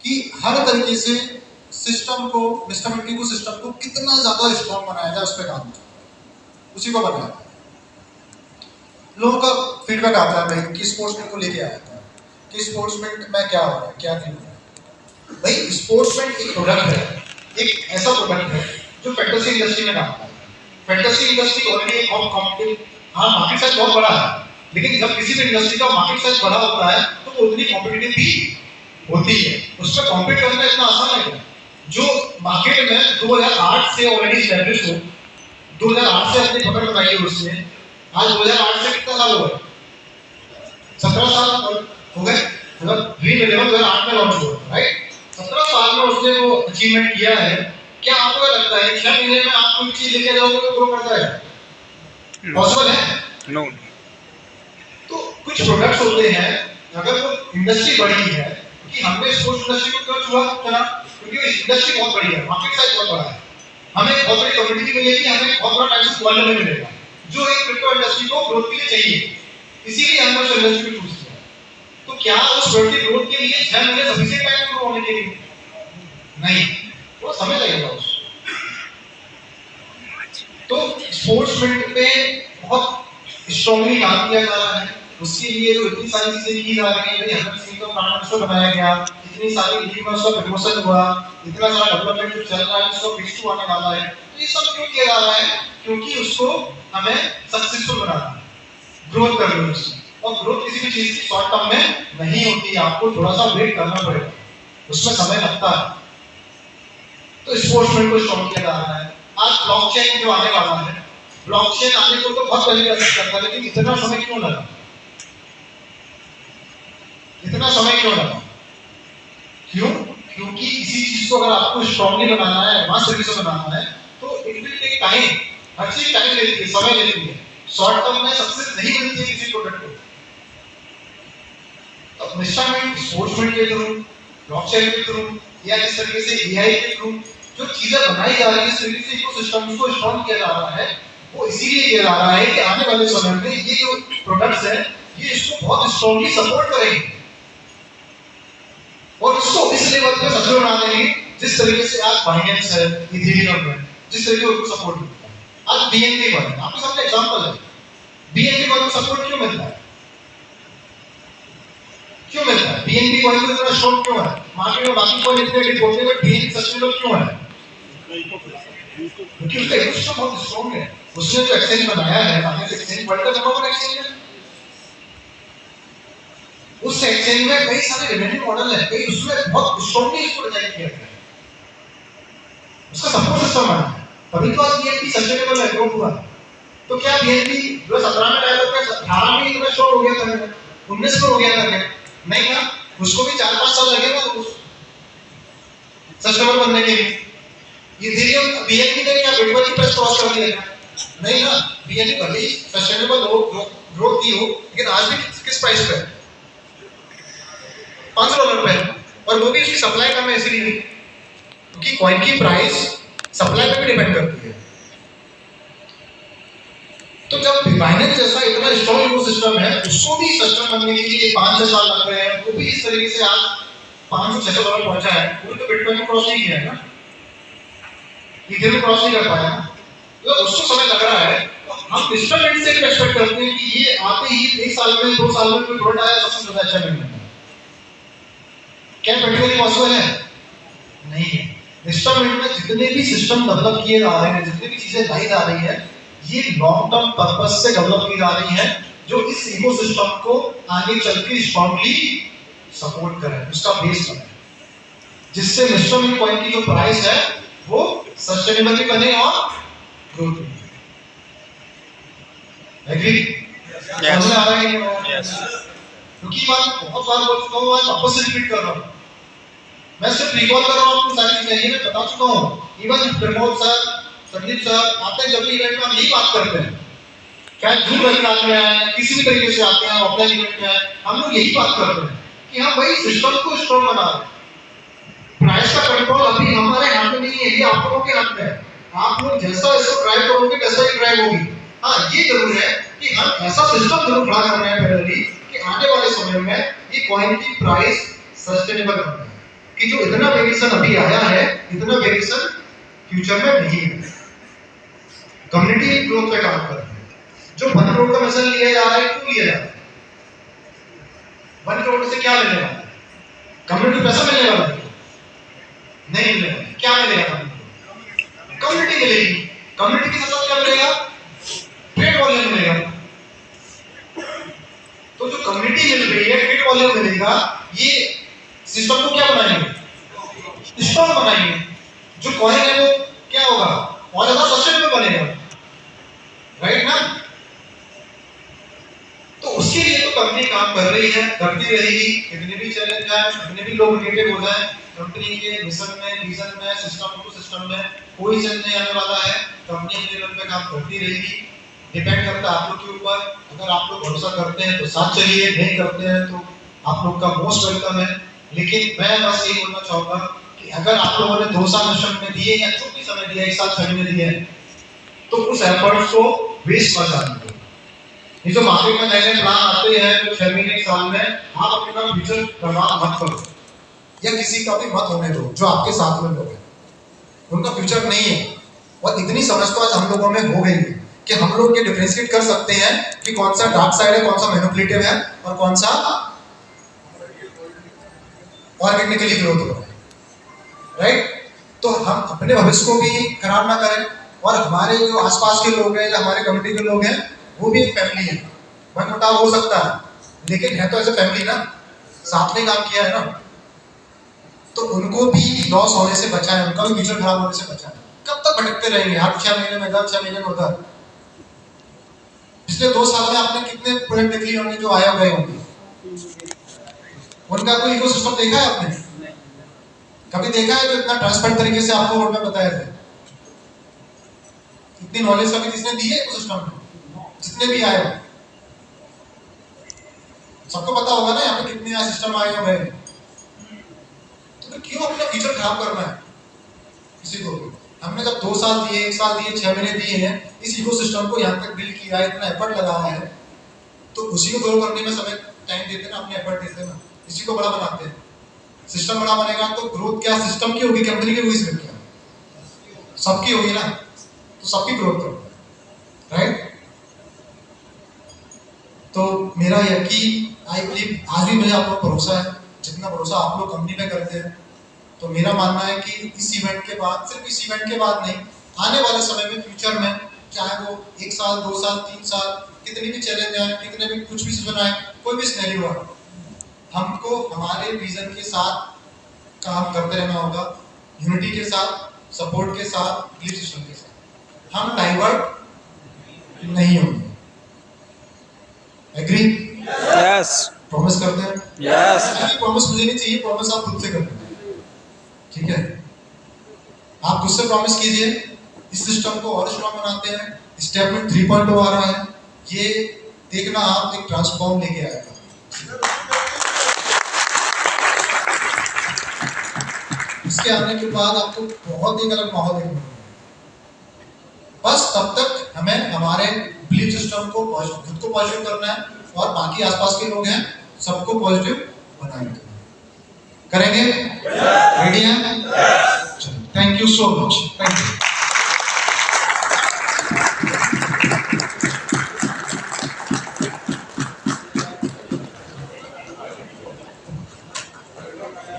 कि हर तरीके से सिस्टम को, मिस्टर मिल्की को सिस्टम को कितना ज्यादा स्ट्रॉन्ग बनाया जाए, उस पर काम उसी को बनाया। लोगों का फीडबैक आता है भाई कि स्पोर्ट्समैन को लेके आया था कि स्पोर्ट्समैन में क्या हो रहा है, क्या नहीं हो रहा है। भाई स्पोर्ट्समैन एक प्रोडक्ट है, एक ऐसा प्रोडक्ट है जो फैंटेसी इंडस्ट्री में काम करता है। फैंटेसी इंडस्ट्री ऑलरेडी एक बहुत कॉम्पिटिटिव, हाँ मार्केट साइज बहुत बड़ा है, लेकिन जब किसी भी इंडस्ट्री का मार्केट साइज बड़ा होता है तो वो उतनी कॉम्पिटिटिव भी होती है। उसमें कॉम्पीट करना इतना आसान है जो मार्केट में 2008 से ऑलरेडी एस्टैब्लिश हो, 2008 से अपनी पकड़ बनाई है उसने। आज 2008 से कितना साल हो गए? 17 साल हो गए। मतलब ड्रीम 11 2008 में लॉन्च हुआ, राइट? 17 साल में उसने वो अचीवमेंट किया है। क्या आपको लगता है 6 महीने में आप कोई चीज लेके जाओगे तो ग्रो कर जाएगा? पॉसिबल है? नो। तो कुछ प्रोडक्ट्स होते हैं, अगर वो इंडस्ट्री बड़ी है, कि हमने स्पोर्ट्स इंडस्ट्री को क्यों चुना? क्योंकि इंडस्ट्री बहुत बड़ी है, मार्केट साइज बहुत बड़ा है, हमें बहुत बड़ी कम्युनिटी मिलेगी, हमें बहुत बड़ा टाइम वॉल्यूम मिलेगा जो एक क्रिप्टो इंडस्ट्री को ग्रोथ के लिए चाहिए। इसीलिए हमने उस इंडस्ट्री को चूज किया। तो क्या उस प्रोडक्ट की ग्रोथ के लिए 6 महीने सफिशिएंट टाइम ग्रो होने के लिए? नहीं, वो समय लगेगा उसको। तो स्पोर्ट्समैन पे बहुत स्ट्रांगली काम किया जा रहा है। उसके लिए जो इतनी सारी चीजें की जा रही है, हमें सीन का प्लान बनाया गया, इतनी सारी लीग में उसका प्रमोशन हुआ, इतना सारा डेवलपमेंट जो चल रहा है, उसको फिक्स टू आने वाला है। तो ये सब क्यों किया जा रहा है? क्योंकि उसको हमें सक्सेसफुल बनाना है, ग्रोथ करनी है उसकी। और ग्रोथ किसी भी चीज की शॉर्ट टर्म में नहीं होती है, आपको थोड़ा सा वेट करना पड़ेगा, उसमें समय लगता है। तो स्पोर्ट्समैन को स्ट्रॉन्ग किया जा रहा है। आज ब्लॉकचेन जो आने वाला है, ब्लॉकचेन आने को तो बहुत पहले कर सकता था, लेकिन इतना समय क्यों लगा? इतना समय क्यों लगा? क्यों? क्योंकि इसी चीज को अगर आपको स्ट्रॉन्गली बनाना है, एडवांस तरीके से बनाना है, तो इट विल टेक टाइम। हर चीज टाइम लेती है, समय लेती है। शॉर्ट टर्म में सक्सेस नहीं मिलती है किसी प्रोडक्ट को। तो मेजरमेंट स्पोर्ट्समैन के थ्रू, ब्लॉकचेन के थ्रू, या इस तरीके से एआई के थ्रू जो चीजें बनाई जा रही है, इस तरीके से इकोसिस्टम को स्ट्रॉन्ग किया जा रहा है, वो इसीलिए किया जा रहा है कि आने वाले समय में ये जो प्रोडक्ट्स हैं, ये इसको बहुत स्ट्रॉन्गली सपोर्ट करेंगे और इसको इस लेवल पे सक्सेस बना देंगे जिस तरीके से आज बाइनेंस है, इथेरियम है, जिस तरीके से उनको सपोर्ट मिलता है। आज बीएनबी कॉइन, आपके सामने एग्जांपल है, बीएनबी कॉइन को सपोर्ट क्यों मिलता है? क्यों मिलता है? बीएनबी कॉइन को इतना स्ट्रॉन्ग क्यों है? मार्केट में बाकी कॉइन इतने डिप होते हैं, बट बीएनबी सस्टेनेबल क्यों है? क्योंकि उसका इकोसिस्टम बहुत स्ट्रॉन्ग है। उसने जो एक्सचेंज बनाया है, बाइनेंस एक्सचेंज वर्ल्ड का नंबर वन एक्सचेंज है। उस एक्सचेंज में कई सारे रेवेन्यू मॉडल है, कई उसमें बहुत स्ट्रॉन्गली इसको डिजाइन किया गया है, उसका सपोर्ट सिस्टम है। तभी तो आज बीएनबी सस्टेनेबल है, ग्रो हुआ। तो क्या बीएनबी जो 17 में आया था, क्या 18 में इतना स्ट्रॉन्ग हो गया था, 19 में हो गया था क्या? नहीं ना, उसको भी 4-5 साल लगे ना सस्टेनेबल बनने के लिए। इथेरियम बीएनबी ने क्या बिटकॉइन की प्राइस क्रॉस कर दिया? नहीं ना, बीएनबी भले ही सस्टेनेबल हो, ग्रोथ की हो, लेकिन आज भी किस प्राइस पे है? $5 पे, और वो भी उसकी सप्लाई कम है इसलिए, क्योंकि कॉइन की प्राइस सप्लाई पे भी डिपेंड करती है। तो जब बाइनेंस जैसा इतना स्ट्रॉन्ग इकोसिस्टम है, उसको भी सस्टेन बनने के लिए 5-6 साल लग रहे हैं, वो भी इस तरीके से आज $500-600 पहुंचा है, वो तो बिटकॉइन को क्रॉस नहीं किया है ना, इथेरियम क्रॉस नहीं कर पाया ना, तो उसको समय लग रहा है। तो हम इंस्टॉलमेंट से एक्सपेक्ट करते हैं कि ये आते ही 1 साल में 2 साल में कोई प्रोडक्ट आया सबसे ज्यादा अच्छा मिलेगा। क्या प्रैक्टिकली पॉसिबल है? नहीं है। इंस्टॉलमेंट में जितने भी सिस्टम डेवलप किए जा रहे हैं, जितनी भी चीजें लाई जा रही है, ये लॉन्ग टर्म पर्पस से डेवलप की जा रही है, जो इस इकोसिस्टम को आगे चल के स्ट्रांगली सपोर्ट करे, उसका बेस बने, जिससे इंस्टॉलमेंट कॉइन की जो प्राइस है वो सस्टेनेबल भी बने और ग्रोथ भी। एग्री? समझ आ रहा है कि नहीं? क्योंकि बात बहुत बार बोल चुका हूं, आज वापस रिपीट कर रहा हूं, मैं सिर्फ रिकॉल कर रहा हूं आपको सारी चीजें, ये मैं बता चुका हूं। Even Pramod sir, Sandeep sir आते हैं जब भी इवेंट में, हम यही बात करते हैं, चाहे जूम वेबिनार में आए, किसी भी तरीके से आते हैं, ऑफलाइन इवेंट में आए, हम लोग यही बात करते हैं कि हाँ भाई सिस्टम को स्ट्रॉन्ग बना रहे हैं। प्राइस का कंट्रोल अभी हमारे हाथ में नहीं है, ये आप लोगों के हाथ में है। आप लोग जैसा इसको ड्राइव करोगे वैसा ही ड्राइव होगी। हाँ ये जरूर है कि हम ऐसा सिस्टम जरूर खड़ा कर रहे हैं पहले कि आने वाले समय में ये कॉइन की प्राइस सस्टेनेबल बने। कि जो इतना वेरिएशन अभी आया है, इतना वेरिएशन फ्यूचर में नहीं है। कम्युनिटी ग्रोथ पे काम कर रही है। जो 1 करोड़ का मिशन लिया जा रहा है, क्यों लिया जा रहा है? 1 करोड़ से क्या मिलने वाला है? कम्युनिटी पैसा मिलने वाला है? नहीं मिलने वाला। क्या मिलेगा? कम्युनिटी मिलेगी। कम्युनिटी के साथ क्या मिलेगा? ट्रेड वॉल्यूम मिलेगा। तो जो कम्युनिटी मिल रही है, ट्रेड वॉल्यूम मिलेगा, ये सिस्टम को क्या बनाएंगे? स्ट्रॉन्ग बनाएंगे। जो कॉइन है वो क्या होगा? और ज्यादा सस्टेनेबल बनेगा, राइट ना? तो उसके लिए तो कंपनी काम कर रही है, करती रहेगी। कितने भी चैलेंज आए, कितने भी लोग नेगेटिव हो जाए, कंपनी के मिशन में, विजन में, सिस्टम टू सिस्टम में कोई चेंज नहीं आने वाला है। कंपनी अपने लेवल पे काम करती रहेगी। डिपेंड करता है आप लोग के ऊपर। अगर आप लोग भरोसा करते हैं तो साथ चलिए, नहीं करते हैं तो आप लोग का मोस्ट वेलकम है। लेकिन मैं बस यही बोलना चाहूंगा कि अगर आप लोगों ने 2 साल मिशन में दिए या जो भी समय दिया, 1 साल 6 महीने दिए, तो उस एफर्ट्स को वेस्ट मत जाने दो। ये जो मार्केट में नए प्लान आते हैं जो 6 महीने 1 साल में, आप अपना फ्यूचर बर्बाद मत करो या किसी का भी मत होने दो। जो आपके साथ में लोग हैं उनका फ्यूचर नहीं है। और इतनी समझ तो आज हम लोगों में हो गई है कि हम लोग ये डिफरेंशिएट कर सकते हैं कि कौन सा डार्क साइड है, कौन सा मैनिपुलेटिव है और कौन सा ऑर्गेनिकली ग्रोथ हो रहा है, राइट? तो हम अपने भविष्य को भी खराब ना करें और हमारे जो आसपास के लोग हैं या हमारे कम्युनिटी के लोग हैं वो भी एक फैमिली है। मनमुटाव हो सकता है लेकिन है तो ऐसे फैमिली ना, साथ में काम किया है ना, तो उनको भी लॉस होने से बचाएं, उनका भी फ्यूचर खराब होने से बचाएं। कब तक भटकते रहेंगे? हर 6 महीने में इधर, 6 महीने में उधर। पिछले 2 साल में आपने कितने प्रोजेक्ट देख लिए होंगे जो आए गए होंगे? उनका कोई इकोसिस्टम देखा है आपने? कभी देखा है जो इतना ट्रांसपेरेंट तरीके से आपको रोड में बताया जाए? इतनी नॉलेज कभी किसने दी है इकोसिस्टम में? जितने भी आए हो सबको पता होगा ना यहाँ पे कितने सिस्टम आए हैं। तो क्यों अपना फ्यूचर खराब करना है किसी को? हमने जब 2 साल दिए, 1 साल दिए, 6 महीने दिए हैं, इस इकोसिस्टम को यहाँ तक बिल्ड किया है, इतना एफर्ट लगाया है, तो उसी को ग्रो करने में समय टाइम देते ना, अपने एफर्ट देते ना, इसी को बड़ा बनाते हैं। सिस्टम बड़ा बनेगा तो ग्रोथ क्या सिस्टम की होगी, कंपनी की होगी, सिर्फ क्या सबकी होगी ना, तो सबकी ग्रोथ करो, राइट? तो मेरा यकीन, आई बिलीव, आज भी मुझे आप लोग भरोसा है, जितना भरोसा आप लोग कंपनी पे करते हैं। तो मेरा मानना है कि इस इवेंट के बाद, सिर्फ इस इवेंट के बाद नहीं, आने वाले समय में, फ्यूचर में, चाहे वो 1 साल, 2 साल, 3 साल, कितनी भी चैलेंज आए, कितने भी कुछ भी सीजन आए, कोई भी सिनेरियो आए, हमको हमारे विजन के साथ काम करते रहना होगा, यूनिटी के साथ, सपोर्ट के साथ, बिलीफ सिस्टम के साथ। हम डाइवर्ट नहीं होंगे। एग्री? यस। प्रॉमिस करते हैं? यस। प्रॉमिस मुझे नहीं चाहिए, प्रॉमिस आप खुद से करते हैं, ठीक है? आप खुद से प्रॉमिस कीजिए, इस सिस्टम को और स्ट्रॉन्ग बनाते हैं। स्टेप में 3.0 आ रहा है, ये देखना आप एक ट्रांसफॉर्म लेके आएगा। इसके आने के बाद आपको बहुत ही अलग माहौल देखने को मिलेगा। बस तब तक हमें हमारे बिलीफ सिस्टम को खुद को पॉजिटिव करना है और बाकी आसपास के लोग हैं सबको पॉजिटिव बनाएंगे। करेंगे? रेडी हैं? Thank you so much. Thank you.